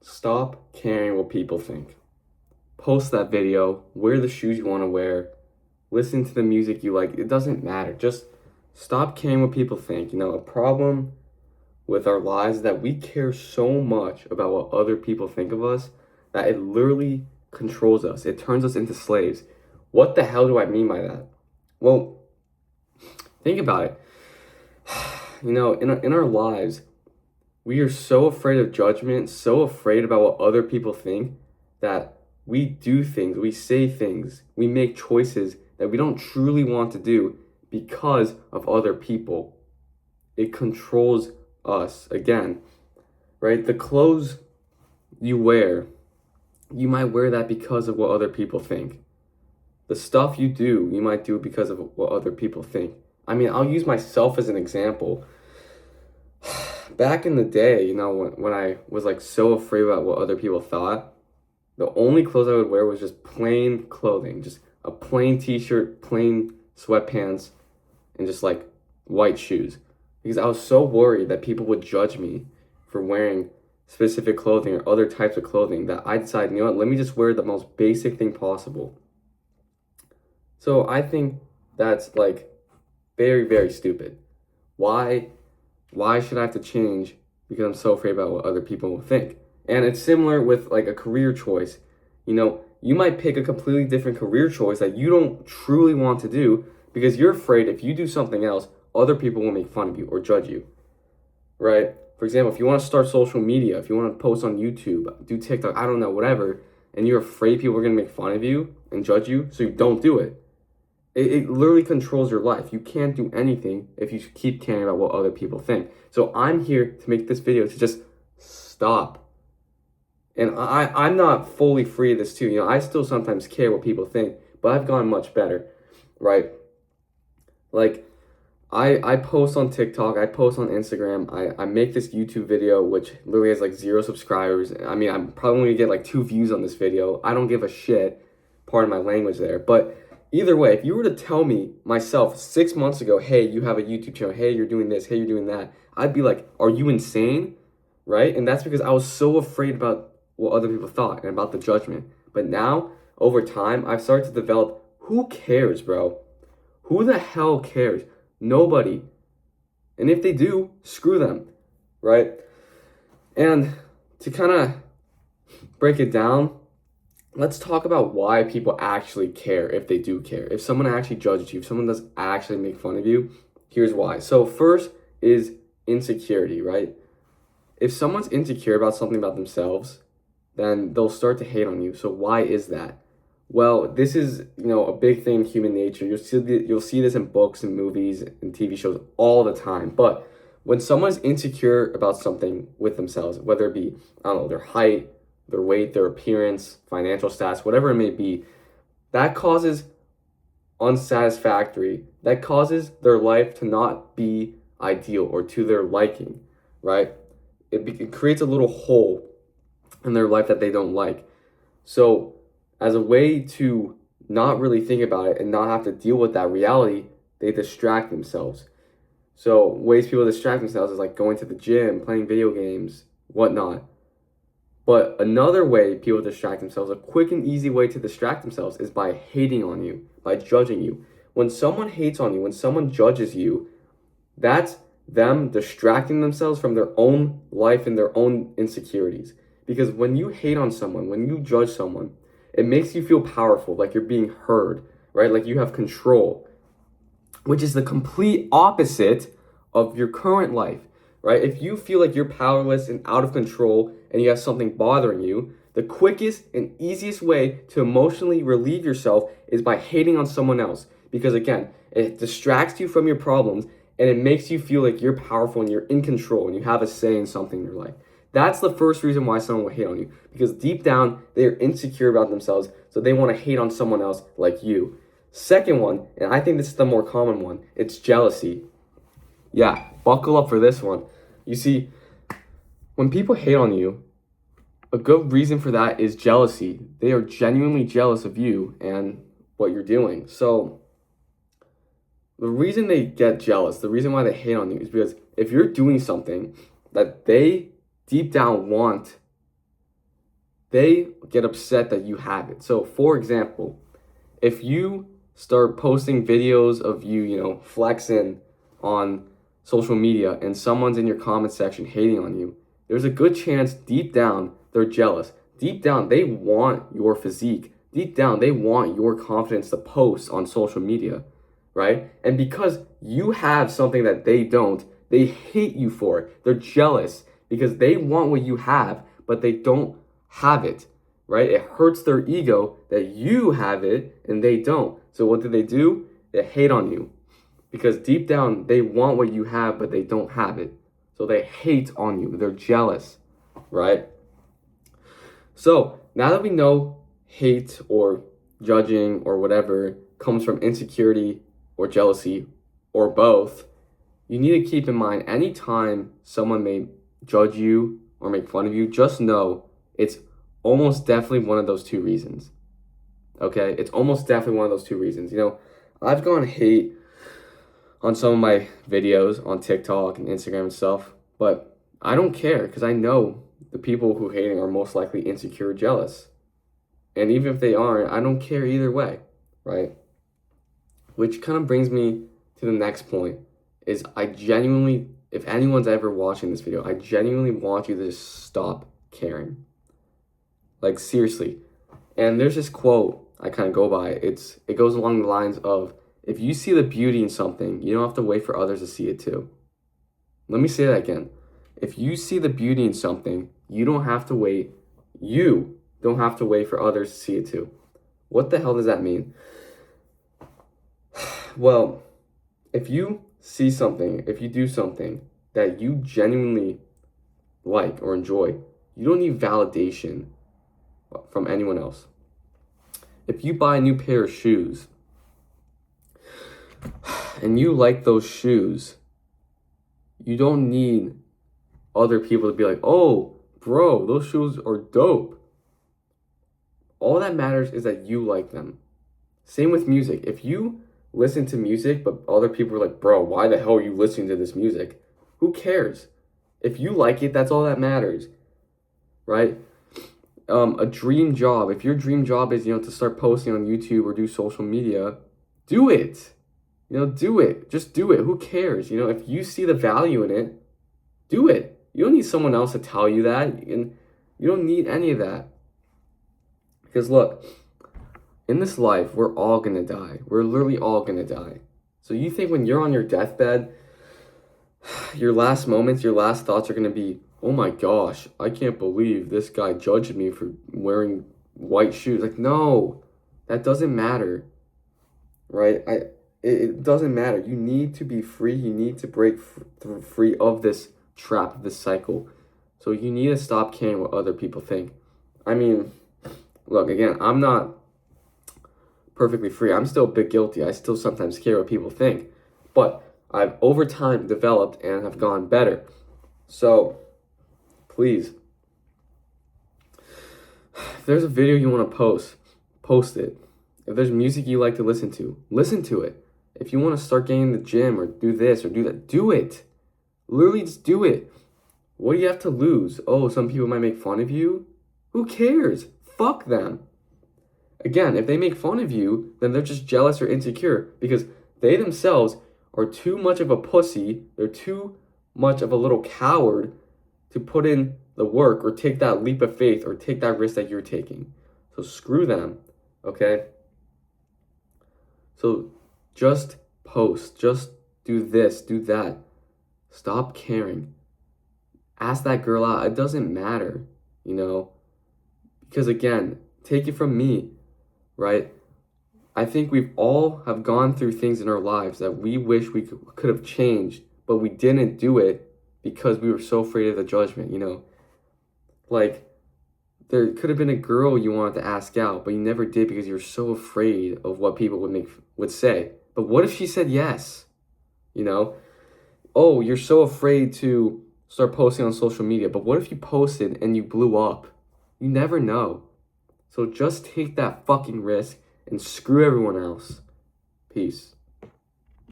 Stop caring what people think. Post that video, wear the shoes you want to wear, listen to the music you like. It doesn't matter. Just stop caring what people think. A problem with our lives is that we care so much about what other people think of us that it literally controls us. It turns us into slaves. What the hell do I mean by that? Well, think about it. In our lives, we are so afraid of judgment, so afraid about what other people think that we do things, we say things, we make choices that we don't truly want to do because of other people. It controls us again, right? The clothes you wear, you might wear that because of what other people think. The stuff you do, you might do it because of what other people think. I'll use myself as an example. Back in the day, when I was like so afraid about what other people thought, the only clothes I would wear was just plain clothing, just a plain t-shirt, plain sweatpants, and just like white shoes. Because I was so worried that people would judge me for wearing specific clothing or other types of clothing that I decided, let me just wear the most basic thing possible. So I think that's like very, very stupid. Why should I have to change because I'm so afraid about what other people will think? And it's similar with like a career choice. You might pick a completely different career choice that you don't truly want to do because you're afraid if you do something else, other people will make fun of you or judge you, right? For example, if you want to start social media, if you want to post on YouTube, do TikTok, I don't know, whatever, and you're afraid people are going to make fun of you and judge you, so you don't do it. It literally controls your life. You can't do anything if you keep caring about what other people think. So I'm here to make this video to just stop. And I'm not fully free of this too. I still sometimes care what people think, but I've gotten much better, right? Like, I post on TikTok, I post on Instagram, I make this YouTube video, which literally has like 0 subscribers. I'm probably going to get like 2 views on this video. I don't give a shit, pardon my language there, but either way, if you were to tell me myself 6 months ago, hey, you have a YouTube channel, hey, you're doing this, hey, you're doing that, I'd be like, are you insane? Right? And that's because I was so afraid about what other people thought and about the judgment. But now, over time, I've started to develop, who cares, bro? Who the hell cares? Nobody. And if they do, screw them, right? And to kind of break it down, let's talk about why people actually care, if they do care. If someone actually judges you, if someone does actually make fun of you, here's why. So first is insecurity, right? If someone's insecure about something about themselves, then they'll start to hate on you. So why is that? Well, this is, a big thing in human nature. You'll see this in books and movies and TV shows all the time. But when someone's insecure about something with themselves, whether it be, I don't know, their height, their weight, their appearance, financial status, whatever it may be, that causes unsatisfactory. That causes their life to not be ideal or to their liking, right? It creates a little hole in their life that they don't like. So as a way to not really think about it and not have to deal with that reality, they distract themselves. So ways people distract themselves is like going to the gym, playing video games, whatnot. But another way people distract themselves, a quick and easy way to distract themselves, is by hating on you, by judging you. When someone hates on you, when someone judges you, that's them distracting themselves from their own life and their own insecurities. Because when you hate on someone, when you judge someone, it makes you feel powerful, like you're being heard, right? Like you have control, which is the complete opposite of your current life, right? If you feel like you're powerless and out of control and you have something bothering you, the quickest and easiest way to emotionally relieve yourself is by hating on someone else. Because again, it distracts you from your problems and it makes you feel like you're powerful and you're in control and you have a say in something in your life. That's the first reason why someone will hate on you. Because deep down, they're insecure about themselves, so they want to hate on someone else like you. Second one, and I think this is the more common one, it's jealousy. Yeah, buckle up for this one. You see, when people hate on you, a good reason for that is jealousy. They are genuinely jealous of you and what you're doing. So the reason they get jealous, the reason why they hate on you is because if you're doing something that they deep down want they get upset that you have it. So, for example, if you start posting videos of you, flexing on social media and someone's in your comment section hating on you, there's a good chance deep down they're jealous. Deep down, they want your physique. Deep down, they want your confidence to post on social media, right? And because you have something that they don't, they hate you for it. They're jealous because they want what you have, but they don't have it, right? It hurts their ego that you have it and they don't. So what do? They hate on you because deep down, they want what you have, but they don't have it. So they hate on you. They're jealous, right? So now that we know hate or judging or whatever comes from insecurity or jealousy or both, you need to keep in mind anytime someone may judge you or make fun of you, just know it's almost definitely one of those two reasons. Okay? It's almost definitely one of those two reasons. I've gone hate on some of my videos on TikTok and Instagram and stuff, but I don't care because I know the people who hating are most likely insecure or jealous. And even if they aren't, I don't care either way, right? Which kind of brings me to the next point is I genuinely, if anyone's ever watching this video, I genuinely want you to just stop caring. Like seriously. And there's this quote I kind of go by. It goes along the lines of, if you see the beauty in something, you don't have to wait for others to see it too. Let me say that again. If you see the beauty in something, you don't have to wait. You don't have to wait for others to see it too. What the hell does that mean? Well, if you see something, if you do something that you genuinely like or enjoy, you don't need validation from anyone else. If you buy a new pair of shoes and you like those shoes, you don't need other people to be like, oh, bro, those shoes are dope. All that matters is that you like them. Same with music. If you listen to music, but other people are like, bro, why the hell are you listening to this music? Who cares? If you like it, that's all that matters, right? A dream job. If your dream job is, to start posting on YouTube or do social media, do it. Do it. Just do it. Who cares? If you see the value in it, do it. You don't need someone else to tell you that, and you don't need any of that. Because look, in this life, we're all gonna die. We're literally all gonna die. So you think when you're on your deathbed, your last moments, your last thoughts are gonna be, oh my gosh, I can't believe this guy judged me for wearing white shoes. Like, no, that doesn't matter, right? It doesn't matter. You need to be free. You need to break free of this trap, this cycle. So you need to stop caring what other people think. I mean, look, again, I'm not perfectly free. I'm still a bit guilty. I still sometimes care what people think. But I've over time developed and have gone better. So please, if there's a video you want to post it. If there's music you like to listen to it. If you want to start getting in the gym or do this or do that, do it. Literally just do it. What do you have to lose? Oh, some people might make fun of you. Who cares? Fuck them. Again, if they make fun of you, then they're just jealous or insecure because they themselves are too much of a pussy. They're too much of a little coward to put in the work or take that leap of faith or take that risk that you're taking. So screw them, okay? So just post. Just do this, do that. Stop caring. Ask that girl out. It doesn't matter, Because again, take it from me, right? I think we've all have gone through things in our lives that we wish we could have changed, but we didn't do it because we were so afraid of the judgment, Like, there could have been a girl you wanted to ask out, but you never did because you were so afraid of what people would say. But what if she said yes? Oh, you're so afraid to start posting on social media, but what if you posted and you blew up? You never know. So just take that fucking risk and screw everyone else. Peace.